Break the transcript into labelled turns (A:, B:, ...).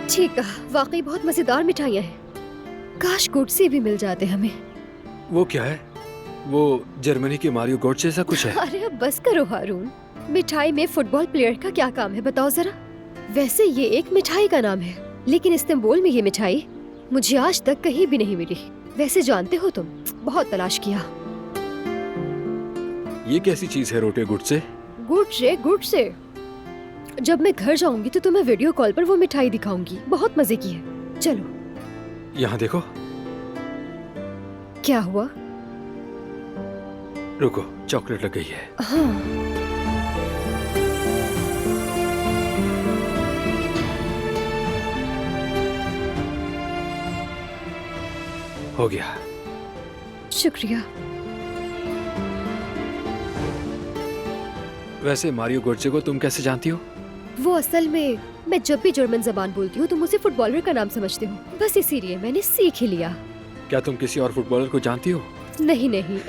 A: ठीक कहा, वाकई बहुत मजेदार मिठाइयाँ हैं। काश गुडसे भी मिल जाते हमें।
B: वो क्या है? वो जर्मनी के मारियो गोट्स जैसा कुछ है?
A: अरे अब बस करो हारून, मिठाई में फुटबॉल प्लेयर का क्या काम है बताओ जरा। वैसे ये एक मिठाई का नाम है, लेकिन इस्तांबुल में ये मिठाई मुझे आज तक कहीं भी नहीं मिली। वैसे जानते हो तुम, बहुत तलाश किया।
B: ये कैसी चीज है रोटे गुड्से?
A: गुड से। जब मैं घर जाऊंगी तो तुम्हें वीडियो कॉल पर वो मिठाई दिखाऊंगी, बहुत मजे की है। चलो।
B: यहाँ देखो।
A: क्या हुआ?
B: रुको, चॉकलेट लग गई है।
A: हाँ।
B: हो गया।
A: शुक्रिया।
B: वैसे मारियो गोट्से को तुम कैसे जानती हो?
A: वो असल में, मैं जब भी जर्मन जबान बोलती हूँ तुम उसे फुटबॉलर का नाम समझते हो, बस इसीलिए मैंने सीख ही लिया।
B: क्या तुम किसी और फुटबॉलर को जानती हो?
A: नहीं नहीं।